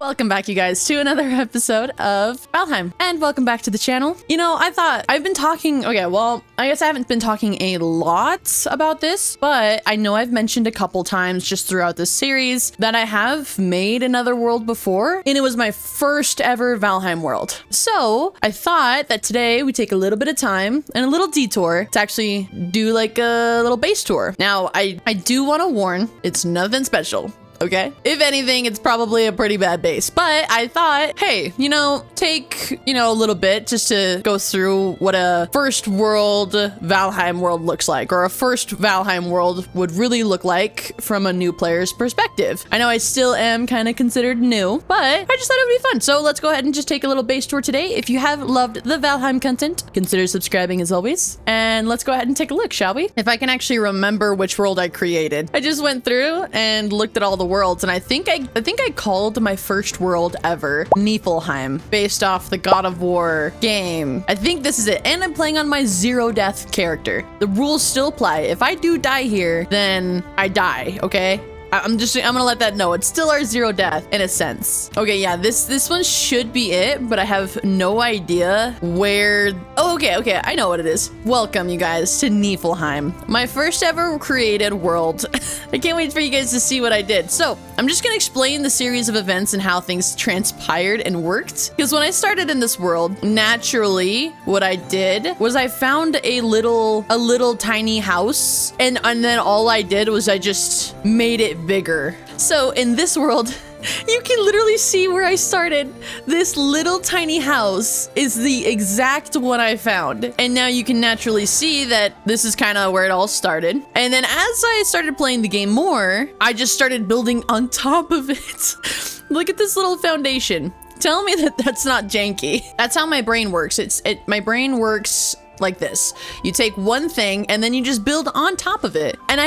Welcome back, you guys, to another episode of Valheim, and welcome back to the channel. You know, I thought I've been talking, okay, well, I guess I haven't been talking a lot about this, but I know I've mentioned a couple times just throughout this series that I have made another world before, and it was my first ever Valheim world. So I thought that today we take a little bit of time and a little detour to actually do like a little base tour. Now, I do want to warn, it's nothing special. Okay. If anything, it's probably a pretty bad base, but I thought, hey, you know, take, a little bit just to go through what a first world Valheim world looks like, or a first Valheim world would really look like from a new player's perspective. I know I still am kind of considered new, but I just thought it would be fun. So let's go ahead and just take a little base tour today. If you have loved the Valheim content, consider subscribing as always. And let's go ahead and take a look, shall we? If I can actually remember which world I created. I just went through and looked at all the worlds, and I think I called my first world ever Niflheim, based off the God of War game. I think this is it, and I'm playing on my zero death character. The rules still apply. If I do die here, then I die, okay? I'm gonna let that know. It's still our zero death in a sense. Okay, yeah, this one should be it, but I have no idea where. Oh, okay, I know what it is. Welcome, you guys, to Niflheim, my first ever created world. I can't wait for you guys to see what I did. So I'm just gonna explain the series of events and how things transpired and worked. Because when I started in this world, naturally, what I did was I found a little tiny house, and then all I did was I just made it bigger. So in this world, you can literally see where I started. This little tiny house is the exact one I found. And now you can naturally see that this is kind of where it all started. And then as I started playing the game more, I just started building on top of it. Look at this little foundation. Tell me that that's not janky. That's how my brain works. My brain works like this. You take one thing and then you just build on top of it. And I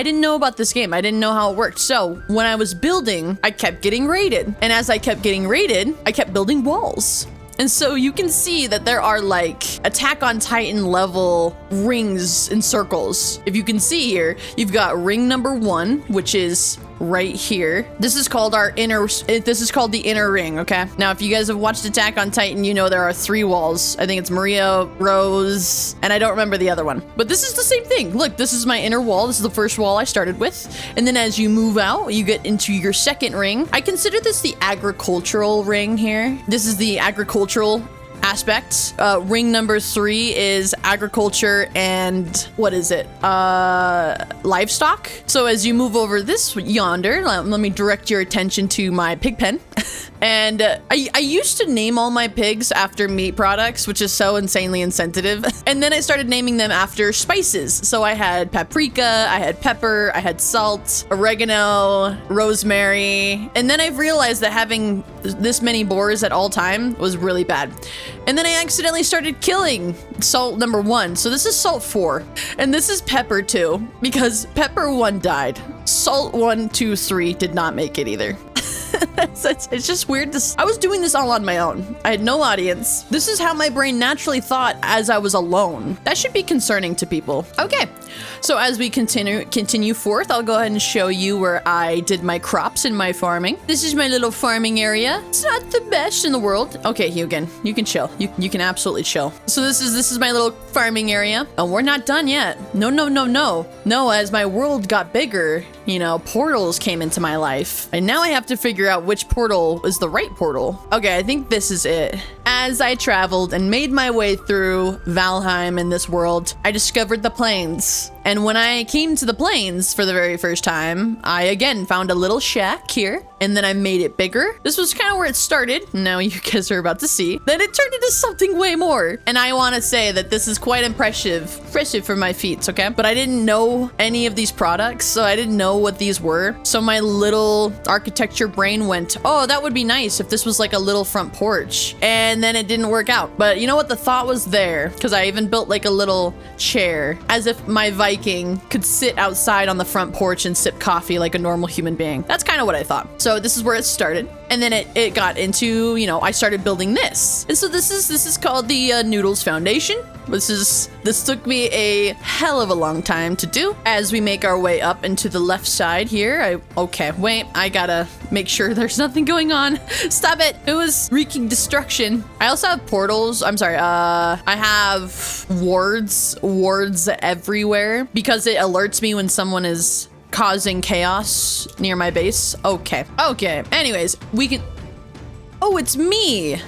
didn't know about this game. I didn't know how it worked. So when I was building, I kept getting raided. And as I kept getting raided, I kept building walls. And so you can see that there are like Attack on Titan level rings and circles. If you can see here, you've got ring number 1, which is right here. This is called the inner ring, okay? Now, if you guys have watched Attack on Titan, you know there are 3 walls. I think it's Maria, Rose, and I don't remember the other one. But this is the same thing. Look, this is my inner wall. This is the first wall I started with. And then as you move out, you get into your second ring. I consider this the agricultural ring here. This is the agricultural aspects. Ring number 3 is agriculture and what is it? Livestock. So as you move over this yonder, let me direct your attention to my pig pen. And I used to name all my pigs after meat products, which is so insanely insensitive. And then I started naming them after spices. So I had paprika, I had pepper, I had salt, oregano, rosemary. And then I've realized that having this many boars at all time was really bad. And then I accidentally started killing salt number 1. So this is salt 4. And this is pepper 2, because pepper 1 died. Salt 1, 2, 3 did not make it either. It's just weird. I was doing this all on my own. I had no audience. This is how my brain naturally thought as I was alone. That should be concerning to people. Okay, so as we continue forth, I'll go ahead and show you where I did my crops and my farming. This is my little farming area. It's not the best in the world. Okay, Hugin, you can chill. You can absolutely chill. So this is my little farming area, and we're not done yet. No. No, as my world got bigger, portals came into my life, and now I have to figure out which portal is the right portal. Okay, I think this is it. As I traveled and made my way through Valheim in this world, I discovered the plains. And when I came to the plains for the very first time, I again found a little shack here, and then I made it bigger. This was kind of where it started. Now you guys are about to see. Then it turned into something way more. And I want to say that this is quite impressive for my feats, okay? But I didn't know any of these products, so I didn't know what these were. So my little architecture brain went, oh, that would be nice if this was like a little front porch. And then it didn't work out. But you know what? The thought was there, because I even built like a little chair, as if my Viking could sit outside on the front porch and sip coffee like a normal human being. That's kind of what I thought. So this is where it started. And then it got into, I started building this. And so this is called the Noodles Foundation. This took me a hell of a long time to do. As we make our way up into the left side here, okay, wait, I gotta make sure there's nothing going on. Stop it. It was wreaking destruction. I also have portals. I'm sorry. I have wards everywhere because it alerts me when someone is causing chaos near my base. Okay. Anyways, we can... Oh, it's me.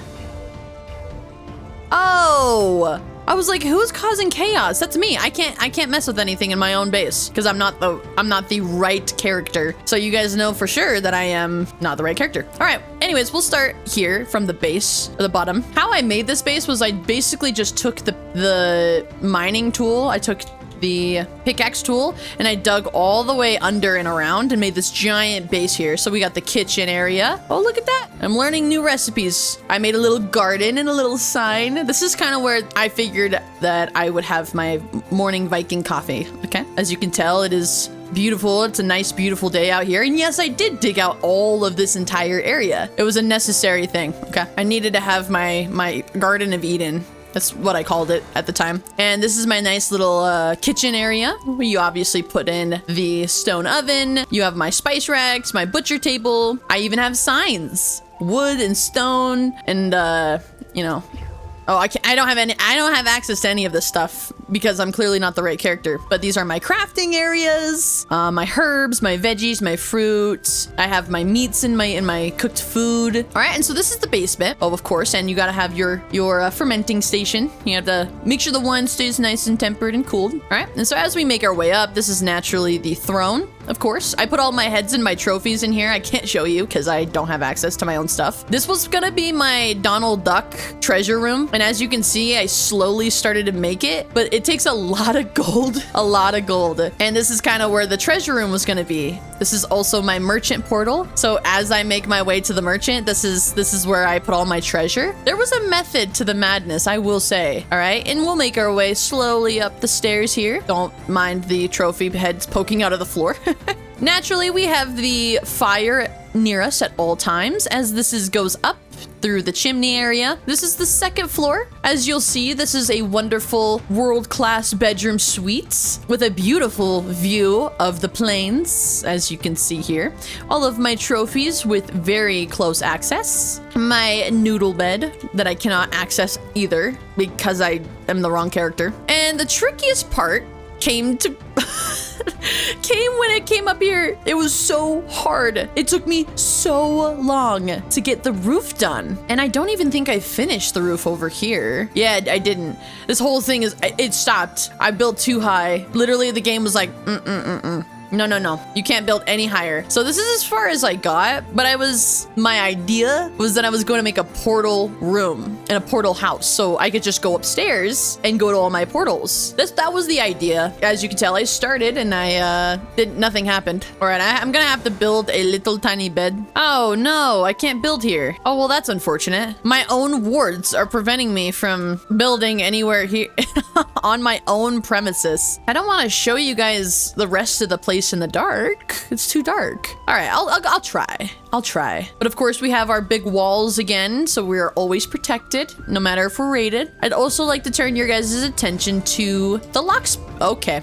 Oh, I was like, who's causing chaos? That's me. I can't mess with anything in my own base because I'm not the right character. So you guys know for sure that I am not the right character. All right. Anyways, we'll start here from the base, or the bottom. How I made this base was I basically just took the mining tool. I took the pickaxe tool and I dug all the way under and around and made this giant base here. So we got the kitchen area. Oh, look at that. I'm learning new recipes. I made a little garden and a little sign. This is kind of where I figured that I would have my morning Viking coffee. Okay. As you can tell, it is beautiful. It's a nice, beautiful day out here. And yes, I did dig out all of this entire area. It was a necessary thing. Okay. I needed to have my Garden of Eden. That's what I called it at the time. And this is my nice little kitchen area where you obviously put in the stone oven. You have my spice racks, my butcher table. I even have signs, wood and stone, and you know. Oh, I don't have access to any of this stuff because I'm clearly not the right character. But these are my crafting areas, my herbs, my veggies, my fruits. I have my meats in my cooked food. All right, and so this is the basement. Oh, of course, and you gotta have your fermenting station. You have to make sure the wine stays nice and tempered and cooled. All right, and so as we make our way up, this is naturally the throne. Of course, I put all my heads and my trophies in here. I can't show you because I don't have access to my own stuff. This was gonna be my Donald Duck treasure room. And as you can see, I slowly started to make it, but it takes a lot of gold, And this is kind of where the treasure room was gonna be. This is also my merchant portal. So as I make my way to the merchant, this is where I put all my treasure. There was a method to the madness, I will say. All right, and we'll make our way slowly up the stairs here. Don't mind the trophy heads poking out of the floor. Naturally, we have the fire near us at all times as this goes up through the chimney area. This is the second floor. As you'll see, this is a wonderful world-class bedroom suite with a beautiful view of the plains, as you can see here. All of my trophies with very close access. My noodle bed that I cannot access either because I am the wrong character. And the trickiest part came when it came up here. It was so hard. It took me so long to get the roof done. And I don't even think I finished the roof over here. Yeah, I didn't. This whole thing it stopped. I built too high. Literally, the game was like, No. You can't build any higher. So this is as far as I got, but my idea was that I was going to make a portal room and a portal house. So I could just go upstairs and go to all my portals. That was the idea. As you can tell, I started and nothing happened. All right, I'm going to have to build a little tiny bed. Oh no, I can't build here. Oh, well, that's unfortunate. My own wards are preventing me from building anywhere here on my own premises. I don't want to show you guys the rest of the place in the dark. It's too dark. All right, I'll try. But of course we have our big walls again, so we're always protected, no matter if we're raided. I'd also like to turn your guys' attention to the locks. Okay.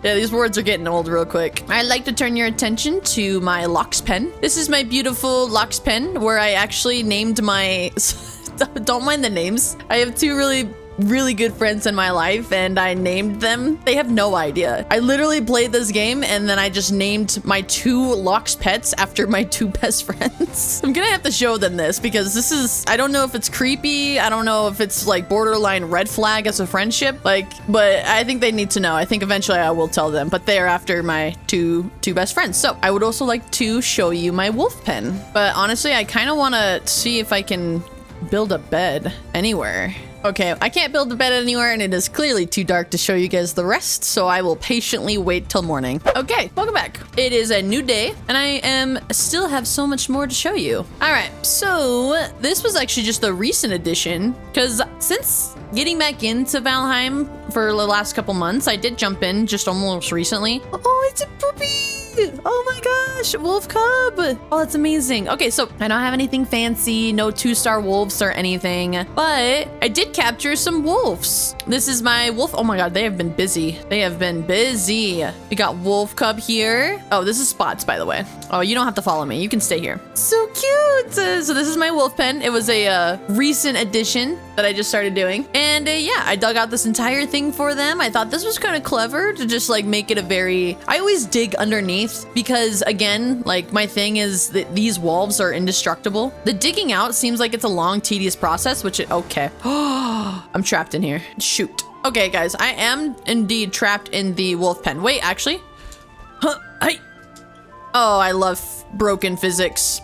Yeah, these words are getting old real quick. I'd like to turn your attention to my locks pen. This is my beautiful locks pen where I actually named my... Don't mind the names. I have two really good friends in my life and I named them. They have no idea. I literally played this game and then I just named my two Locks pets after my two best friends. I'm gonna have to show them this because I don't know if it's creepy. I don't know if it's like borderline red flag as a friendship, but I think they need to know. I think eventually I will tell them, but they are after my two best friends. So I would also like to show you my wolf pen, but honestly, I kind of want to see if I can build a bed anywhere. Okay, I can't build a bed anywhere and it is clearly too dark to show you guys the rest, so I will patiently wait till morning. Okay, welcome back. It is a new day and I still have so much more to show you. All right, so this was actually just a recent addition because since getting back into Valheim for the last couple months, I did jump in just almost recently. Oh, it's a puppy. Oh my gosh, wolf cub. Oh, that's amazing. Okay, so I don't have anything fancy, no 2-star wolves or anything, but I did capture some wolves. This is my wolf. Oh my God, they have been busy. They have been busy. We got wolf cub here. Oh, this is Spots, by the way. Oh, you don't have to follow me. You can stay here. So cute. So this is my wolf pen. It was a recent addition that I just started doing. And yeah, I dug out this entire thing for them. I thought this was kind of clever to just like make it a very, I always dig underneath because again, like my thing is that these wolves are indestructible. The digging out seems like it's a long, tedious process, which okay. I'm trapped in here. Shoot. Okay, guys, I am indeed trapped in the wolf pen. Wait, actually. Hey. Oh, I love broken physics.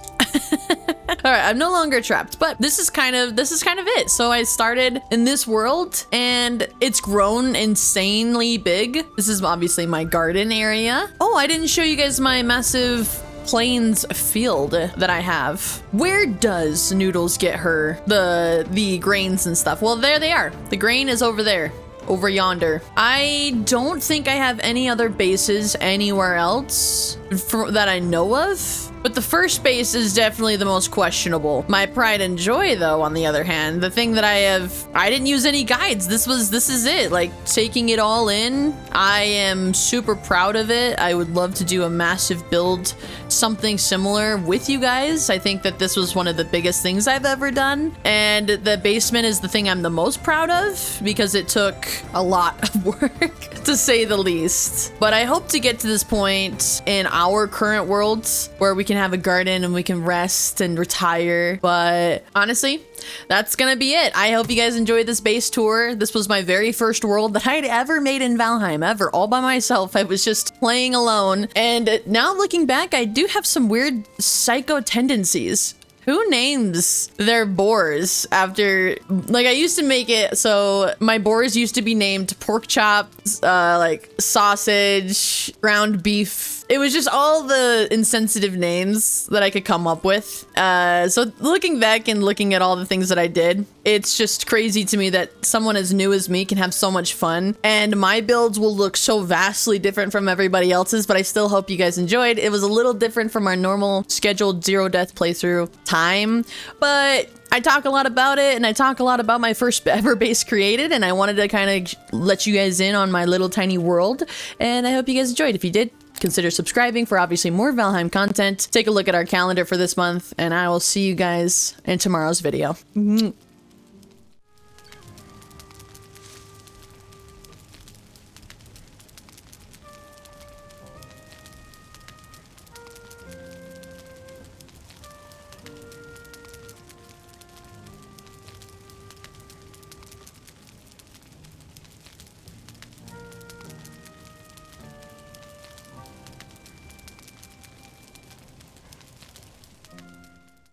All right, I'm no longer trapped, but this is kind of it. So I started in this world and it's grown insanely big. This is obviously my garden area. Oh, I didn't show you guys my massive plains field that I have. Where does Noodles get her the grains and stuff? Well, there they are. The grain is over there. Over yonder. I don't think I have any other bases anywhere else that I know of. But the first base is definitely the most questionable. My pride and joy, though, on the other hand, the thing that I didn't use any guides. This is it. Like taking it all in. I am super proud of it. I would love to do a massive build, something similar with you guys. I think that this was one of the biggest things I've ever done. And the basement is the thing I'm the most proud of because it took a lot of work to say the least. But I hope to get to this point in our current worlds where we can have a garden and we can rest and retire. But honestly, that's gonna be it. I hope you guys enjoyed this base tour. This was my very first world that I'd ever made in Valheim, ever, all by myself. I was just playing alone. And now looking back, I do have some weird psycho tendencies. Who names their boars after, like I used to make it so my boars used to be named pork chops, like sausage, ground beef. It was just all the insensitive names that I could come up with. So looking back and looking at all the things that I did, it's just crazy to me that someone as new as me can have so much fun. And my builds will look so vastly different from everybody else's, but I still hope you guys enjoyed. It was a little different from our normal scheduled 0 death playthrough time, but I talk a lot about it and I talk a lot about my first ever base created, and I wanted to kind of let you guys in on my little tiny world, and I hope you guys enjoyed. If you did, consider subscribing for obviously more Valheim content. Take a look at our calendar for this month, and I will see you guys in tomorrow's video.